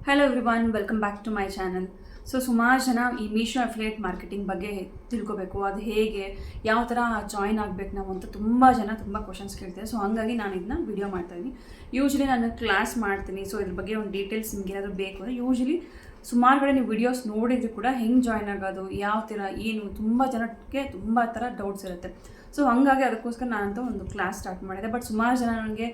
Hello everyone, welcome back to my channel. ಸುಮಾರು ಜನ ಈ ಮೀಶೋ ಅಫಿಲಿಯೇಟ್ ಮಾರ್ಕೆಟಿಂಗ್ ಬಗ್ಗೆ ತಿಳ್ಕೊಬೇಕು, ಅದು ಹೇಗೆ, ಯಾವ ಥರ ಜಾಯಿನ್ ಆಗಬೇಕು ನಾವು ಅಂತ ತುಂಬ ಜನ ತುಂಬ ಕ್ವಶನ್ಸ್ ಕೇಳ್ತಾರೆ. ಹಾಗಾಗಿ ನಾನು ಇದನ್ನ ವಿಡಿಯೋ ಮಾಡ್ತಾಯಿದ್ದೀನಿ. ಯೂಶ್ವಲಿ ನಾನು ಕ್ಲಾಸ್ ಮಾಡ್ತೀನಿ. ಇದ್ರ ಬಗ್ಗೆ ಒಂದು ಡೀಟೇಲ್ಸ್ ನಿಮ್ಗೆ ಏನಾದರೂ ಬೇಕು ಅಂದರೆ ಯೂಶ್ವಲಿ ಸುಮಾರು ಕಡೆ ನೀವು ವಿಡಿಯೋಸ್ ನೋಡಿದ್ರು ಕೂಡ ಹೆಂಗೆ ಜಾಯ್ನ್ ಆಗೋದು, ಯಾವ ಥರ ಏನು, ತುಂಬ ಜನಕ್ಕೆ ತುಂಬ ಥರ ಡೌಟ್ಸ್ ಇರುತ್ತೆ. ಹಾಗಾಗಿ ಅದಕ್ಕೋಸ್ಕರ ನಾನಂತೂ ಒಂದು ಕ್ಲಾಸ್ ಸ್ಟಾರ್ಟ್ ಮಾಡಿದೆ. ಬಟ್ ಸುಮಾರು ಜನ ನನಗೆ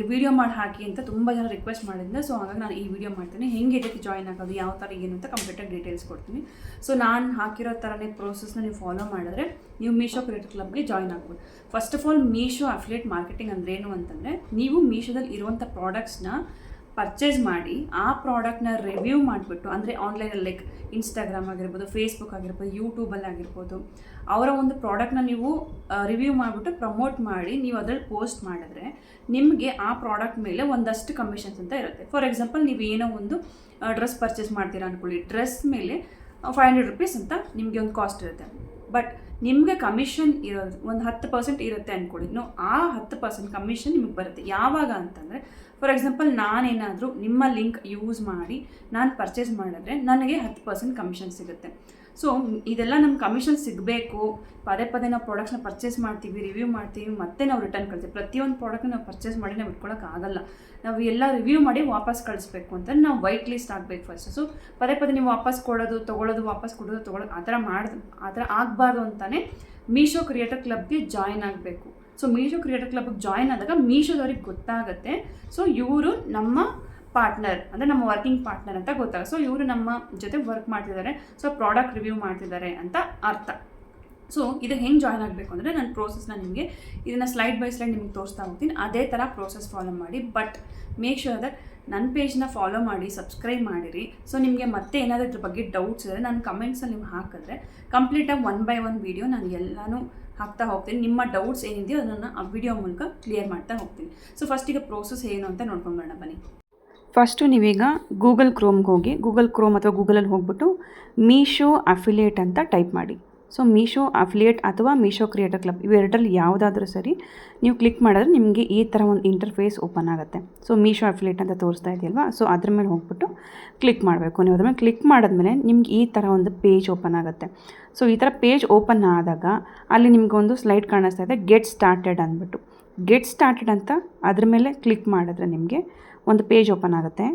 ವೀಡಿಯೋ ಮಾಡಿ ಹಾಕಿ ಅಂತ ತುಂಬ ಜನ ರಿಕ್ವೆಸ್ಟ್ ಮಾಡಿದ್ದೆ. ಹಾಗಾಗಿ ನಾನು ಈ ವಿಡಿಯೋ ಮಾಡ್ತೀನಿ, ಹೆಂಗೆ ಇದಕ್ಕೆ ಜಾಯ್ನ್ ಆಗೋದು, ಯಾವ ಥರ ಏನು ಅಂತ ಕಂಪ್ಲೀಟಾಗಿ ಡೀಟೇಲ್ಸ್ ಕೊಡ್ತೀನಿ. ನಾನು ಹಾಕಿರೋ ಥರನೇ ಪ್ರೋಸೆಸ್ನ ನೀವು ಫಾಲೋ ಮಾಡಿದ್ರೆ ನೀವು ಮೀಶೋ ಕ್ರಿಯೇಟರ್ ಕ್ಲಬ್ಗೆ ಜಾಯ್ನ್ ಆಗ್ಬೋದು. First of all, Meesho affiliate marketing ಅಂದ್ರೆ ಏನು ಅಂತಂದರೆ, ನೀವು ಮೀಶೋದಲ್ಲಿ ಇರುವಂಥ ಪ್ರಾಡಕ್ಟ್ಸ್ನ ಪರ್ಚೇಸ್ ಮಾಡಿ ಆ ಪ್ರಾಡಕ್ಟ್ನ ರಿವ್ಯೂ ಮಾಡಿಬಿಟ್ಟು, ಅಂದರೆ ಆನ್ಲೈನಲ್ಲಿ ಲೈಕ್ ಇನ್ಸ್ಟಾಗ್ರಾಮ್ ಆಗಿರ್ಬೋದು, ಫೇಸ್ಬುಕ್ ಆಗಿರ್ಬೋದು, ಯೂಟ್ಯೂಬಲ್ಲಿ ಆಗಿರ್ಬೋದು, ಅವರ ಒಂದು ಪ್ರಾಡಕ್ಟ್ನ ನೀವು ರಿವ್ಯೂ ಮಾಡಿಬಿಟ್ಟು ಪ್ರಮೋಟ್ ಮಾಡಿ ನೀವು ಅದರಲ್ಲಿ ಪೋಸ್ಟ್ ಮಾಡಿದ್ರೆ ನಿಮಗೆ ಆ ಪ್ರಾಡಕ್ಟ್ ಮೇಲೆ ಒಂದಷ್ಟು ಕಮಿಷನ್ಸ್ ಅಂತ ಇರುತ್ತೆ. ಫಾರ್ ಎಕ್ಸಾಂಪಲ್, ನೀವು ಏನೋ ಒಂದು ಡ್ರೆಸ್ ಪರ್ಚೇಸ್ ಮಾಡ್ತೀರಾ ಅಂದ್ಕೊಳ್ಳಿ, ಡ್ರೆಸ್ ಮೇಲೆ 500 ರೂಪೀಸ್ ಅಂತ ನಿಮಗೆ ಒಂದು ಕಾಸ್ಟ್ ಇರುತ್ತೆ. ಬಟ್ ನಿಮಗೆ ಕಮಿಷನ್ ಇರೋದು ಒಂದು 10% ಇರುತ್ತೆ ಅಂದ್ಕೊಳ್ಳಿ. ಆ 10% ಕಮಿಷನ್ ನಿಮಗೆ ಬರುತ್ತೆ. ಯಾವಾಗ ಅಂತಂದರೆ, ಫಾರ್ ಎಕ್ಸಾಂಪಲ್, ನಾನೇನಾದರೂ ನಿಮ್ಮ ಲಿಂಕ್ ಯೂಸ್ ಮಾಡಿ ನಾನು ಪರ್ಚೇಸ್ ಮಾಡಿದ್ರೆ ನನಗೆ 10% ಕಮಿಷನ್ ಸಿಗುತ್ತೆ. ಇದೆಲ್ಲ ನಮ್ಗೆ ಕಮಿಷನ್ ಸಿಗಬೇಕು. ಪದೇ ಪದೇ ನಾವು ಪ್ರಾಡಕ್ಟ್ಸ್ನ ಪರ್ಚೇಸ್ ಮಾಡ್ತೀವಿ, ರಿವ್ಯೂ ಮಾಡ್ತೀವಿ, ಮತ್ತೆ ನಾವು ರಿಟರ್ನ್ ಕಳಿಸ್ತೀವಿ. ಪ್ರತಿಯೊಂದು ಪ್ರಾಡಕ್ಟ್ನ ನಾವು ಪರ್ಚೇಸ್ ಮಾಡಿ ನಾವು ಇಟ್ಕೊಳ್ಳೋಕ್ಕಾಗಲ್ಲ. ನಾವು ಎಲ್ಲ ರಿವ್ಯೂ ಮಾಡಿ ವಾಪಸ್ ಕಳಿಸ್ಬೇಕು ಅಂತ ನಾವು ವೈಟ್ ಲಿಸ್ಟ್ ಆಗಬೇಕು ಫಸ್ಟ್. ಪದೇ ಪದೇ ನೀವು ವಾಪಸ್ ಕೊಡೋದು, ತೊಗೊಳ್ಳೋದು, ವಾಪಸ್ ಕೊಡೋದು, ತೊಗೊಳ್ಳೋದು, ಆ ಥರ ಆಗಬಾರ್ದು ಅಂತಲೇ ಮೀಶೋ ಕ್ರಿಯೇಟರ್ ಕ್ಲಬ್ಗೆ ಜಾಯ್ನ್ ಆಗಬೇಕು. ಮೀಶೋ ಕ್ರಿಯೇಟರ್ ಕ್ಲಬ್ಗೆ ಜಾಯ್ನ್ ಆದಾಗ ಮೀಶೋದವ್ರಿಗೆ ಗೊತ್ತಾಗುತ್ತೆ. ಇವರು ನಮ್ಮ ಪಾರ್ಟ್ನರ್, ಅಂದರೆ ನಮ್ಮ ವರ್ಕಿಂಗ್ ಪಾರ್ಟ್ನರ್ ಅಂತ ಗೊತ್ತಾಗುತ್ತೆ. ಇವರು ನಮ್ಮ ಜೊತೆ ವರ್ಕ್ ಮಾಡ್ತಿದ್ದಾರೆ, ಪ್ರಾಡಕ್ಟ್ ರಿವ್ಯೂ ಮಾಡ್ತಿದ್ದಾರೆ ಅಂತ ಅರ್ಥ. ಇದು ಹೆಂಗೆ ಜಾಯ್ನ್ ಆಗಬೇಕು ಅಂದರೆ, ನನ್ನ ಪ್ರೋಸೆಸ್ನ ನಿಮಗೆ ಇದನ್ನು ಸ್ಲೈಡ್ ಬೈ ಸ್ಲೈಡ್ ನಿಮಗೆ ತೋರಿಸ್ತಾ ಹೋಗ್ತೀನಿ. ಅದೇ ಥರ ಪ್ರೋಸೆಸ್ ಫಾಲೋ ಮಾಡಿ. ಬಟ್ ಮೇಕ್ ಶೂರ್ ದಟ್ ನನ್ನ ಪೇಜ್ನ ಫಾಲೋ ಮಾಡಿ, ಸಬ್ಸ್ಕ್ರೈಬ್ ಮಾಡಿರಿ. ನಿಮಗೆ ಮತ್ತೆ ಏನಾದರೂ ಇದ್ರ ಬಗ್ಗೆ ಡೌಟ್ಸ್ ಇದ್ದರೆ ನಾನು ಕಮೆಂಟ್ಸಲ್ಲಿ ನೀವು ಹಾಕಿದ್ರೆ ಕಂಪ್ಲೀಟಾಗಿ 1 by 1 ವೀಡಿಯೋ ನಾನು ಎಲ್ಲನೂ ಹಾಕ್ತಾ ಹೋಗ್ತೀನಿ. ನಿಮ್ಮ ಡೌಟ್ಸ್ ಏನಿದೆಯೋ ಅದನ್ನು ಆ ವಿಡಿಯೋ ಮೂಲಕ ಕ್ಲಿಯರ್ ಮಾಡ್ತಾ ಹೋಗ್ತೀನಿ. ಫಸ್ಟ್ ಈಗ ಪ್ರೋಸೆಸ್ ಏನು ಅಂತ ನೋಡ್ಕೊಂಡು ಬರೋಣ ಬನ್ನಿ. ಫಸ್ಟು ನೀವೀಗ ಗೂಗಲ್ ಕ್ರೋಮ್ಗೆ ಹೋಗಿ, ಗೂಗಲ್ ಕ್ರೋಮ್ ಅಥವಾ ಗೂಗಲಲ್ಲಿ ಹೋಗ್ಬಿಟ್ಟು ಮೀಶೋ ಅಫಿಲಿಯೇಟ್ ಅಂತ ಟೈಪ್ ಮಾಡಿ. ಮೀಶೋ ಅಫಿಲಿಯೇಟ್ ಅಥವಾ ಮೀಶೋ ಕ್ರಿಯೇಟರ್ ಕ್ಲಬ್ ಇವೆರಡರಲ್ಲಿ ಯಾವುದಾದ್ರೂ ಸರಿ ನೀವು ಕ್ಲಿಕ್ ಮಾಡಿದ್ರೆ ನಿಮಗೆ ಈ ಥರ ಒಂದು ಇಂಟರ್ಫೇಸ್ ಓಪನ್ ಆಗುತ್ತೆ. ಮೀಶೋ ಅಫಿಲಿಯೇಟ್ ಅಂತ ತೋರಿಸ್ತಾ ಇದೆಯಲ್ವಾ, ಅದ್ರ ಮೇಲೆ ಹೋಗ್ಬಿಟ್ಟು ಕ್ಲಿಕ್ ಮಾಡಬೇಕು. ನೀವು ಅದ್ರ ಮೇಲೆ ಕ್ಲಿಕ್ ಮಾಡಿದ್ಮೇಲೆ ನಿಮ್ಗೆ ಈ ಥರ ಒಂದು ಪೇಜ್ ಓಪನ್ ಆಗುತ್ತೆ. ಈ ಥರ ಪೇಜ್ ಓಪನ್ ಆದಾಗ ಅಲ್ಲಿ ನಿಮಗೊಂದು ಸ್ಲೈಡ್ ಕಾಣಿಸ್ತಾ ಇದೆ, ಗೆಟ್ ಸ್ಟಾರ್ಟೆಡ್ ಅಂದ್ಬಿಟ್ಟು. ಗೆಟ್ ಸ್ಟಾರ್ಟೆಡ್ ಅಂತ ಅದ್ರ ಮೇಲೆ ಕ್ಲಿಕ್ ಮಾಡಿದ್ರೆ ನಿಮಗೆ ಒಂದು ಪೇಜ್ ಓಪನ್ ಆಗುತ್ತೆ.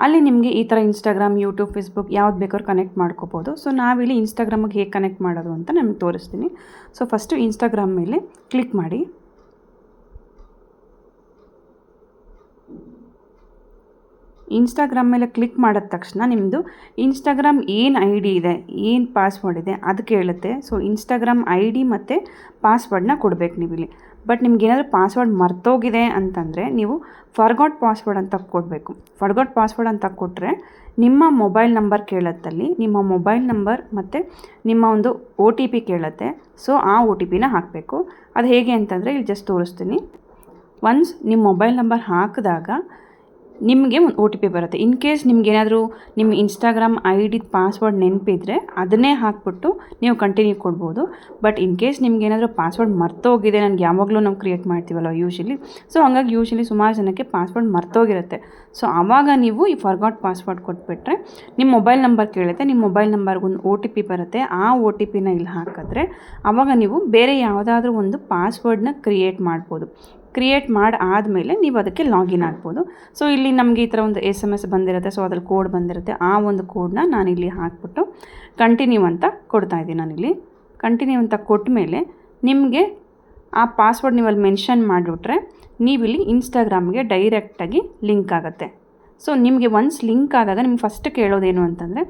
ಅಲ್ಲಿ ನಿಮಗೆ ಈ ಥರ ಇನ್ಸ್ಟಾಗ್ರಾಮ್, ಯೂಟ್ಯೂಬ್, ಫೇಸ್ಬುಕ್ ಯಾವ್ದು ಬೇಕಾದ್ರೂ ಕನೆಕ್ಟ್ ಮಾಡ್ಕೋಬೋದು. ನಾವಿಲ್ಲಿ ಇನ್ಸ್ಟಾಗ್ರಾಮಿಗೆ ಹೇಗೆ ಕನೆಕ್ಟ್ ಮಾಡೋದು ಅಂತ ನಿಮ್ಗೆ ತೋರಿಸ್ತೀನಿ. ಫಸ್ಟು ಇನ್ಸ್ಟಾಗ್ರಾಮ್ ಮೇಲೆ ಕ್ಲಿಕ್ ಮಾಡಿ. ಇನ್ಸ್ಟಾಗ್ರಾಮ್ ಮೇಲೆ ಕ್ಲಿಕ್ ಮಾಡಿದ ತಕ್ಷಣ ನಿಮ್ಮದು ಇನ್ಸ್ಟಾಗ್ರಾಮ್ ಏನು ID ಇದೆ, ಏನು ಪಾಸ್ವರ್ಡ್ ಇದೆ ಅದು ಕೇಳುತ್ತೆ. ಇನ್ಸ್ಟಾಗ್ರಾಮ್ ID ಮತ್ತು ಪಾಸ್ವರ್ಡನ್ನ ಕೊಡಬೇಕು ನೀವಿಲ್ಲಿ. ಬಟ್ ನಿಮ್ಗೇನಾದರೂ ಪಾಸ್ವರ್ಡ್ ಮರ್ತೋಗಿದೆ ಅಂತಂದರೆ ನೀವು ಫರ್ಗಾಟ್ ಪಾಸ್ವರ್ಡ್ ಅಂತ ಕೊಡಬೇಕು. ಫರ್ಗಾಟ್ ಪಾಸ್ವರ್ಡ್ ಅಂತ ಕೊಟ್ಟರೆ ನಿಮ್ಮ ಮೊಬೈಲ್ ನಂಬರ್ ಕೇಳುತ್ತಲ್ಲಿ, ನಿಮ್ಮ ಮೊಬೈಲ್ ನಂಬರ್ ಮತ್ತು ನಿಮ್ಮ ಒಂದು OTP ಕೇಳುತ್ತೆ. ಆ OTPನ ಹಾಕಬೇಕು. ಅದು ಹೇಗೆ ಅಂತಂದರೆ ಇಲ್ಲಿ ಜಸ್ಟ್ ತೋರಿಸ್ತೀನಿ. ಒನ್ಸ್ ನಿಮ್ಮ ಮೊಬೈಲ್ ನಂಬರ್ ಹಾಕಿದಾಗ ನಿಮಗೆ ಒಂದು OTP ಬರುತ್ತೆ. ಇನ್ ಕೇಸ್ ನಿಮಗೇನಾದರೂ ನಿಮ್ಮ ಇನ್ಸ್ಟಾಗ್ರಾಮ್ ID ಪಾಸ್ವರ್ಡ್ ನೆನಪಿದ್ರೆ ಅದನ್ನೇ ಹಾಕ್ಬಿಟ್ಟು ನೀವು ಕಂಟಿನ್ಯೂ ಕೊಡ್ಬೋದು. ಬಟ್ ಇನ್ ಕೇಸ್ ನಿಮಗೇನಾದರೂ ಪಾಸ್ವರ್ಡ್ ಮರ್ತೋಗಿದೆ, ನನಗೆ ಯಾವಾಗಲೂ ನಾವು ಕ್ರಿಯೇಟ್ ಮಾಡ್ತೀವಲ್ಲ ಯೂಶ್ವಲಿ, ಹಾಗಾಗಿ ಯೂಶ್ವಲಿ ಸುಮಾರು ಜನಕ್ಕೆ ಪಾಸ್ವರ್ಡ್ ಮರ್ತೋಗಿರುತ್ತೆ. ಆವಾಗ ನೀವು ಈ ಫರ್ಗಾಟ್ ಪಾಸ್ವರ್ಡ್ ಕೊಟ್ಬಿಟ್ರೆ ನಿಮ್ಮ ಮೊಬೈಲ್ ನಂಬರ್ ಕೇಳುತ್ತೆ, ನಿಮ್ಮ ಮೊಬೈಲ್ ನಂಬರ್ಗೊಂದು OTP ಬರುತ್ತೆ. ಆ OTPನ ಇಲ್ಲಿ ಹಾಕಿದ್ರೆ ಆವಾಗ ನೀವು ಬೇರೆ ಯಾವುದಾದ್ರೂ ಒಂದು ಪಾಸ್ವರ್ಡ್ನ ಕ್ರಿಯೇಟ್ ಮಾಡ್ಬೋದು. ಕ್ರಿಯೇಟ್ ಆದಮೇಲೆ ನೀವು ಅದಕ್ಕೆ ಲಾಗಿನ್ ಆಗ್ಬೋದು. ಇಲ್ಲಿ ನಮಗೆ ಈ ಥರ ಒಂದು SMS ಬಂದಿರುತ್ತೆ. ಅದ್ರಲ್ಲಿ ಕೋಡ್ ಬಂದಿರುತ್ತೆ. ಆ ಒಂದು ಕೋಡನ್ನ ನಾನಿಲ್ಲಿ ಹಾಕ್ಬಿಟ್ಟು ಕಂಟಿನ್ಯೂ ಅಂತ ಕೊಡ್ತಾಯಿದ್ದೀನಿ. ನಾನಿಲ್ಲಿ ಕಂಟಿನ್ಯೂ ಅಂತ ಕೊಟ್ಟ ಮೇಲೆ ನಿಮಗೆ ಆ ಪಾಸ್ವರ್ಡ್ ನೀವು ಅಲ್ಲಿ ಮೆನ್ಷನ್ ಮಾಡಿಬಿಟ್ರೆ ನೀವಿಲ್ಲಿ ಇನ್ಸ್ಟಾಗ್ರಾಮ್ಗೆ ಡೈರೆಕ್ಟಾಗಿ ಲಿಂಕ್ ಆಗುತ್ತೆ. ನಿಮಗೆ ಒನ್ಸ್ ಲಿಂಕ್ ಆದಾಗ ನಿಮ್ಗೆ ಫಸ್ಟ್ ಕೇಳೋದೇನು ಅಂತಂದರೆ,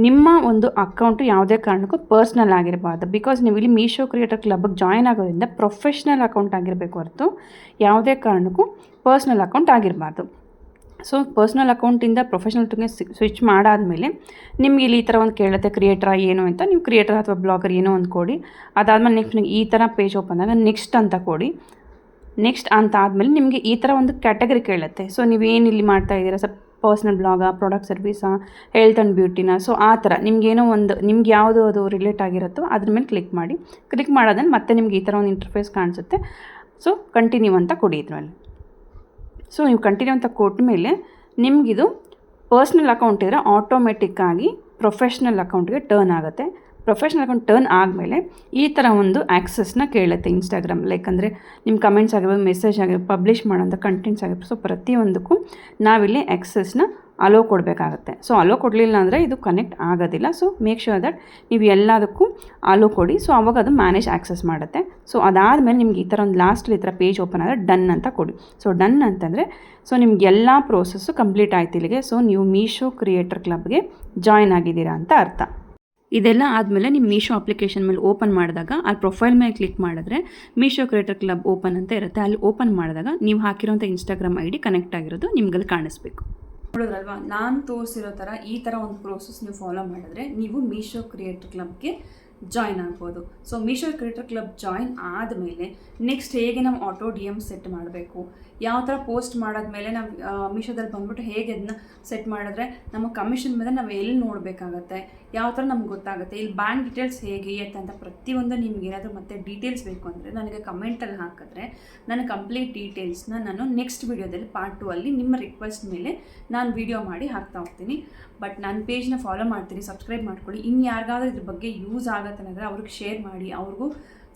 ನಿಮ್ಮ ಒಂದು ಅಕೌಂಟು ಯಾವುದೇ ಕಾರಣಕ್ಕೂ ಪರ್ಸ್ನಲ್ ಆಗಿರಬಾರ್ದು. ಬಿಕಾಸ್ ನೀವು ಇಲ್ಲಿ ಮೀಶೋ ಕ್ರಿಯೇಟರ್ ಕ್ಲಬ್ಗೆ ಜಾಯ್ನ್ ಆಗೋದ್ರಿಂದ ಪ್ರೊಫೆಷ್ನಲ್ ಅಕೌಂಟ್ ಆಗಿರಬೇಕು ಹೊರತು ಯಾವುದೇ ಕಾರಣಕ್ಕೂ ಪರ್ಸ್ನಲ್ ಅಕೌಂಟ್ ಆಗಿರಬಾರ್ದು. ಪರ್ಸ್ನಲ್ ಅಕೌಂಟಿಂದ ಪ್ರೊಫೆಷ್ನಲ್ಗೆ ಸ್ವಿಚ್ ಮಾಡಾದಮೇಲೆ ನಿಮ್ಗೆ ಇಲ್ಲಿ ಈ ಥರ ಒಂದು ಕೇಳುತ್ತೆ, ಕ್ರಿಯೇಟರ್ ಏನು ಅಂತ. ನೀವು ಕ್ರಿಯೇಟರ್ ಅಥವಾ ಬ್ಲಾಗರ್ ಏನೋ ಒಂದು ಕೊಡಿ. ಅದಾದಮೇಲೆ ನೆಕ್ಸ್ಟ್ ಈ ಥರ ಪೇಜ್ ಓಪನ್ ಆದಾಗ ನೆಕ್ಸ್ಟ್ ಅಂತ ಕೊಡಿ. ನೆಕ್ಸ್ಟ್ ಅಂತ ಆದಮೇಲೆ ನಿಮಗೆ ಈ ಥರ ಒಂದು ಕ್ಯಾಟಗರಿ ಕೇಳುತ್ತೆ. ನೀವೇನು ಇಲ್ಲಿ ಮಾಡ್ತಾ ಇದ್ದೀರಾ, ಪರ್ಸ್ನಲ್ ಬ್ಲಾಗಾ, ಪ್ರಾಡಕ್ಟ್ ಸರ್ವಿಸಾ, ಹೆಲ್ತ್ ಆ್ಯಂಡ್ ಬ್ಯೂಟಿನ, ಆ ಥರ ನಿಮಗೇನೋ ಒಂದು ನಿಮ್ಗೆ ಯಾವುದು ಅದು ರಿಲೇಟ್ ಆಗಿರುತ್ತೋ ಅದ್ರ ಮೇಲೆ ಕ್ಲಿಕ್ ಮಾಡಿ. ಕ್ಲಿಕ್ ಮಾಡೋದನ್ನು ಮತ್ತೆ ನಿಮ್ಗೆ ಈ ಥರ ಒಂದು ಇಂಟರ್ಫೇಸ್ ಕಾಣಿಸುತ್ತೆ. ಕಂಟಿನ್ಯೂ ಅಂತ ಕೊಡಿ ಇದರಲ್ಲಿ. ನೀವು ಕಂಟಿನ್ಯೂ ಅಂತ ಕೊಟ್ಟ ಮೇಲೆ ನಿಮಗಿದು ಪರ್ಸ್ನಲ್ ಅಕೌಂಟ್ ಇದ್ದರೆ ಆಟೋಮೆಟಿಕ್ಕಾಗಿ ಪ್ರೊಫೆಷ್ನಲ್ ಅಕೌಂಟ್ಗೆ ಟರ್ನ್ ಆಗುತ್ತೆ. ಪ್ರೊಫೆಷ್ನಲ್ ಅಕೌಂಟ್ ಟರ್ನ್ ಆದಮೇಲೆ ಈ ಥರ ಒಂದು ಆ್ಯಕ್ಸಸ್ನ ಕೇಳುತ್ತೆ ಇನ್ಸ್ಟಾಗ್ರಾಮ್. ಲೈಕ್ ಅಂದರೆ ನಿಮ್ಮ ಕಮೆಂಟ್ಸ್ ಆಗಿರ್ಬೋದು, ಮೆಸೇಜ್ ಆಗಿರ್ಬೋದು, ಪಬ್ಲಿಷ್ ಮಾಡೋಂಥ ಕಂಟೆಂಟ್ಸ್ ಆಗಿರ್ಬೋದು. ಸೊ ಪ್ರತಿಯೊಂದಕ್ಕೂ ನಾವಿಲ್ಲಿ ಆ್ಯಕ್ಸಸ್ನ ಅಲೋ ಕೊಡಬೇಕಾಗತ್ತೆ. ಸೊ ಅಲೋ ಕೊಡಲಿಲ್ಲ ಅಂದರೆ ಇದು ಕನೆಕ್ಟ್ ಆಗೋದಿಲ್ಲ. ಸೊ ಮೇಕ್ ಶ್ಯೂರ್ ದಟ್ ನೀವು ಎಲ್ಲದಕ್ಕೂ ಅಲೋ ಕೊಡಿ. ಸೊ ಅವಾಗ ಅದು ಮ್ಯಾನೇಜ್ ಆ್ಯಕ್ಸಸ್ ಮಾಡುತ್ತೆ. ಸೊ ಅದಾದಮೇಲೆ ನಿಮ್ಗೆ ಈ ಥರ ಒಂದು ಲಾಸ್ಟಲ್ಲಿ ಈ ಥರ ಪೇಜ್ ಓಪನ್ ಆದರೆ ಡನ್ ಅಂತ ಕೊಡಿ. ಸೊ ಡನ್ ಅಂತಂದರೆ ಸೊ ನಿಮಗೆಲ್ಲ ಪ್ರೋಸೆಸ್ಸು ಕಂಪ್ಲೀಟ್ ಆಯ್ತು ಇಲ್ಲಿಗೆ. ಸೊ ನೀವು ಮೀಶೋ ಕ್ರಿಯೇಟರ್ ಕ್ಲಬ್ಗೆ ಜಾಯ್ನ್ ಆಗಿದ್ದೀರಾ ಅಂತ ಅರ್ಥ. ಇದೆಲ್ಲ ಆದಮೇಲೆ ನಿಮ್ಮ ಮೀಶೋ ಅಪ್ಲಿಕೇಶನ್ ಮೇಲೆ ಓಪನ್ ಮಾಡಿದಾಗ ಅಲ್ಲಿ ಪ್ರೊಫೈಲ್ ಮೇಲೆ ಕ್ಲಿಕ್ ಮಾಡಿದ್ರೆ ಮೀಶೋ ಕ್ರಿಯೇಟರ್ ಕ್ಲಬ್ ಓಪನ್ ಅಂತ ಇರುತ್ತೆ. ಅಲ್ಲಿ ಓಪನ್ ಮಾಡಿದಾಗ ನೀವು ಹಾಕಿರೋಂಥ ಇನ್ಸ್ಟಾಗ್ರಾಮ್ ID ಕನೆಕ್ಟ್ ಆಗಿರೋದು ನಿಮ್ಗಲ್ಲಿ ಕಾಣಿಸ್ಬೇಕು. ನೋಡಿದ್ರಲ್ವಾ, ನಾನು ತೋರಿಸಿರೋ ಥರ ಈ ಥರ ಒಂದು ಪ್ರೋಸೆಸ್ ನೀವು ಫಾಲೋ ಮಾಡಿದ್ರೆ ನೀವು ಮೀಶೋ ಕ್ರಿಯೇಟರ್ ಕ್ಲಬ್ಗೆ ಜಾಯ್ನ್ ಆಗ್ಬೋದು. So Meesho creator club join ಆದಮೇಲೆ ನೆಕ್ಸ್ಟ್ ಹೇಗೆ ನಾವು ಆಟೋ DM ಸೆಟ್ ಮಾಡಬೇಕು, ಯಾವ ಥರ ಪೋಸ್ಟ್ ಮಾಡಾದ್ಮೇಲೆ ನಾವು ಮೀಶೋದಲ್ಲಿ ಬಂದ್ಬಿಟ್ಟು ಹೇಗೆ ಅದನ್ನ ಸೆಟ್ ಮಾಡಿದ್ರೆ ನಮ್ಮ ಕಮಿಷನ್ ಮೇಲೆ ನಾವು ಎಲ್ಲಿ ನೋಡಬೇಕಾಗತ್ತೆ, ಯಾವ ಥರ ನಮ್ಗೆ ಗೊತ್ತಾಗುತ್ತೆ, ಇಲ್ಲಿ ಬ್ಯಾಂಕ್ ಡೀಟೇಲ್ಸ್ ಹೇಗೆ ಇರುತ್ತೆ ಅಂತ ಪ್ರತಿಯೊಂದು ನಿಮ್ಗೆ ಏನಾದರೂ ಮತ್ತೆ ಡೀಟೇಲ್ಸ್ ಬೇಕು ಅಂದರೆ ನನಗೆ ಕಮೆಂಟಲ್ಲಿ ಹಾಕಿದ್ರೆ ನಾನು ಕಂಪ್ಲೀಟ್ ಡೀಟೇಲ್ಸ್ನ ನಾನು ನೆಕ್ಸ್ಟ್ ವೀಡಿಯೋದಲ್ಲಿ ಪಾರ್ಟ್ 2 ಅಲ್ಲಿ ನಿಮ್ಮ ರಿಕ್ವೆಸ್ಟ್ ಮೇಲೆ ನಾನು ವೀಡಿಯೋ ಮಾಡಿ ಹಾಕ್ತಾ ಹೋಗ್ತೀನಿ. ಬಟ್ ನನ್ನ ಪೇಜ್ನ ಫಾಲೋ ಮಾಡ್ತೀನಿ, ಸಬ್ಸ್ಕ್ರೈಬ್ ಮಾಡ್ಕೊಳ್ಳಿ. ಇನ್ನು ಯಾರಿಗಾದ್ರೂ ಇದ್ರ ಬಗ್ಗೆ ಯೂಸ್ ಆಗುತ್ತೆ ಅಂದರೆ ಅವ್ರಿಗೆ ಶೇರ್ ಮಾಡಿ, ಅವ್ರಿಗೂ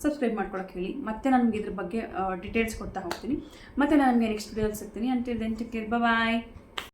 ಸಬ್ಸ್ಕ್ರೈಬ್ ಮಾಡ್ಕೊಳಕ್ಕೆ ಹೇಳಿ. ಮತ್ತೆ ನನಗೆ ಇದ್ರ ಬಗ್ಗೆ ಡೀಟೇಲ್ಸ್ ಕೊಡ್ತಾ ಹೋಗ್ತೀನಿ. ಮತ್ತು ನಾನು ನಿಮಗೆ ನೆಕ್ಸ್ಟ್ ವೀಡಿಯೋದಲ್ಲಿ ಸಿಗ್ತೀನಿ. ಅಂಟಿಲ್ ದೆನ್ ಟೇಕ್ ಕೇರ್, ಬಾಯ್.